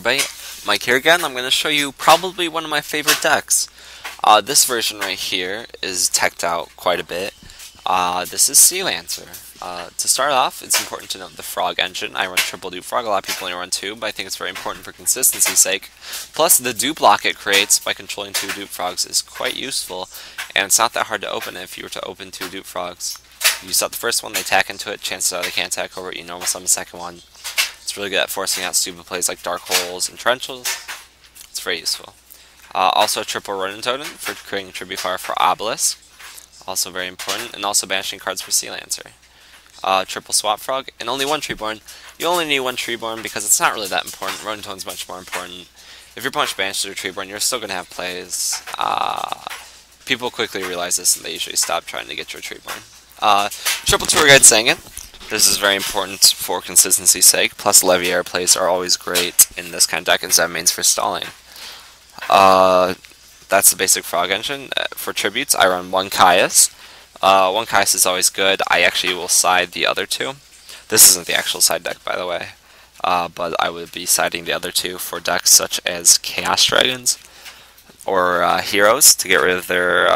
everybody, Mike here again. I'm going to show you probably one of my favorite decks. This version right here is teched out quite a bit. This is Sea Lancer. To start off, it's important to note the Frog engine. I run triple dupe frog, a lot of people only run two, but I think it's very important for consistency's sake. Plus, the dupe lock it creates by controlling two dupe frogs is quite useful, and it's not that hard to open if you were to open two dupe frogs. You set the first one, they attack into it, chances are they can't attack over it, you normal summon the second one. It's really good at forcing out stupid plays like dark holes and trenches. It's very useful. Also triple Ronin Totem for creating tribute fire for Obelisk. Also very important, and also banishing cards for Sea Lancer. Triple Swap Frog, and only one Treeborn. You only need one Treeborn because it's not really that important. Ronin Totem's much more important. If your opponent banishes a Treeborn, you're still going to have plays. People quickly realize this and they usually stop trying to get your Treeborn. Triple Tour Guide Sangin. This is very important for consistency's sake. Plus, Leviair plays are always great in this kind of deck, and Zeb mains for stalling. That's the basic Frog engine. For tributes, I run one Caius. One Caius is always good. I actually will side the other two. This isn't the actual side deck, by the way. But I would be siding the other two for decks such as Chaos Dragons or Heroes to get rid of their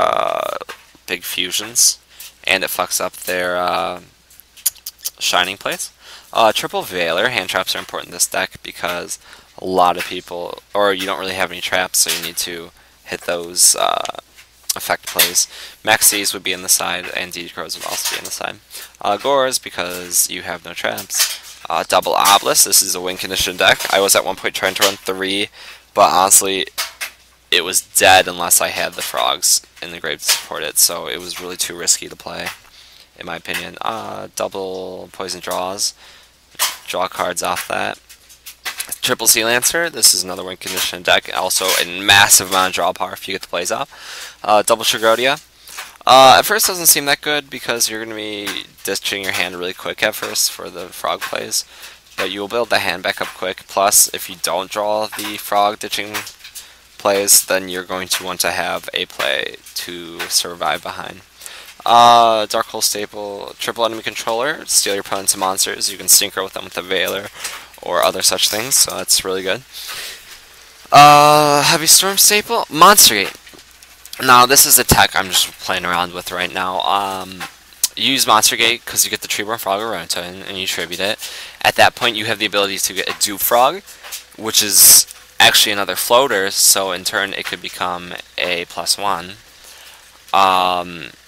big fusions. And it fucks up their Shining plays. Triple Veiler. Hand traps are important in this deck because a lot of people, or you don't really have any traps, so you need to hit those effect plays. Maxis would be in the side, and DD Crows would also be in the side. Gores, because you have no traps. Double Obelisk. This is a win condition deck. I was at one point trying to run 3, but honestly, it was dead unless I had the frogs in the grave to support it, so it was really too risky to play, in my opinion. Double Poison Draws. Draw cards off that. Triple Sea Lancer. This is another win condition deck. Also a massive amount of draw power if you get the plays off. Double Shigodia. At first doesn't seem that good because you're going to be ditching your hand really quick at first for the frog plays. But you will build the hand back up quick. Plus, if you don't draw the frog ditching plays, then you're going to want to have a play to survive behind. Dark Hole Staple, triple enemy controller, steal your opponent's monsters. You can synchro with them with a Veiler or other such things, so that's really good. Heavy Storm Staple, Monster Gate. Now, this is a tech I'm just playing around with right now. You use Monster Gate because you get the Treeborn Frog or Ronin Totem, and you tribute it. At that point, you have the ability to get a Dupe Frog, which is actually another floater, so in turn it could become a +1.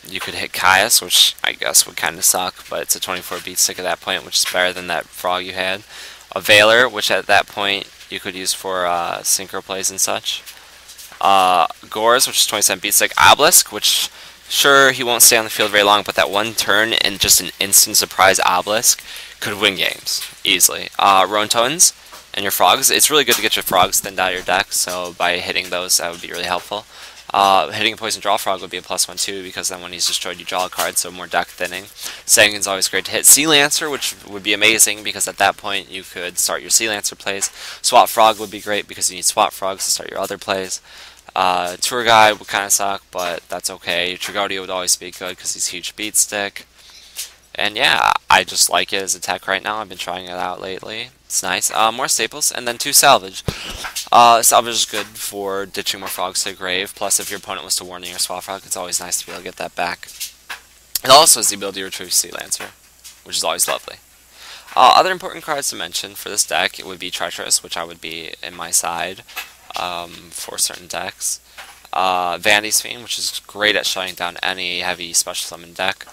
You could hit Caius, which I guess would kind of suck, but it's a 24 beat stick at that point, which is better than that frog you had. A Veiler, which at that point you could use for synchro plays and such. Gores, which is 27 beat stick. Obelisk, which sure he won't stay on the field very long, but that one turn and just an instant surprise Obelisk could win games easily. Ronin Totems and your frogs. It's really good to get your frogs thinned out of your deck, so by hitting those that would be really helpful. Hitting a Poison Draw Frog would be a +1 too, because then when he's destroyed you draw a card, so more deck thinning. Sanguine's always great to hit. Sea Lancer, which would be amazing, because at that point you could start your Sea Lancer plays. Swap Frog would be great, because you need Swap Frogs to start your other plays. Tour Guide would kind of suck, but that's okay. Trigodia would always be good, because he's huge beat stick. And yeah, I just like it as a tech right now. I've been trying it out lately. It's nice. More staples, and then 2 salvage. Salvage is good for ditching more frogs to the grave. Plus, if your opponent was to warn your swap frog, it's always nice to be able to get that back. It also has the ability to retrieve Sea Lancer, which is always lovely. Other important cards to mention for this deck, it would be Treacherous, which I would be in my side for certain decks. Vanity's Fiend, which is great at shutting down any heavy special summon deck.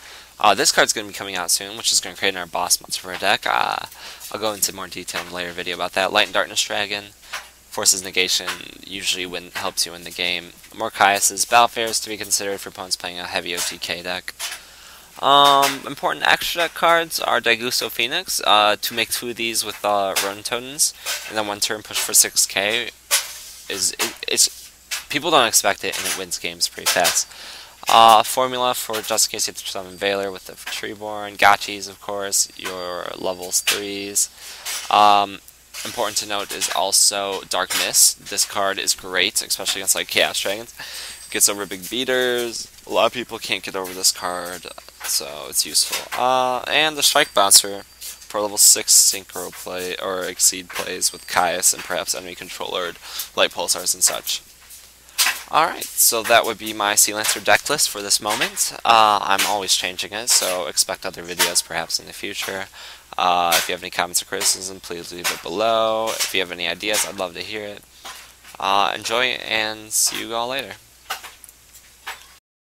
This card's going to be coming out soon, which is going to create our boss monster for our deck. I'll go into more detail in a later video about that. Light and Darkness Dragon. Forces Negation usually helps you win the game. More Caiuses. Balefairs to be considered for opponents playing a heavy OTK deck. Important extra deck cards are Daigusto Phoenix. To make 2 of these with Ronin Totems, and then 1 turn push for 6k. People don't expect it, and it wins games pretty fast. Formula for just in case you have to summon Veiler with the Treeborn. Gachis, of course, your levels 3s. Important to note is also Dark Mist. This card is great, especially against like Chaos Dragons. Gets over big beaters. A lot of people can't get over this card, so it's useful. And the Strike Bouncer. for level 6 synchro play or exceed plays with Caius and perhaps enemy controller light pulsars and such. Alright, so that would be my Sea Lancer deck list for this moment. I'm always changing it, so expect other videos perhaps in the future. If you have any comments or criticism, please leave it below. If you have any ideas, I'd love to hear it. Enjoy, and see you all later.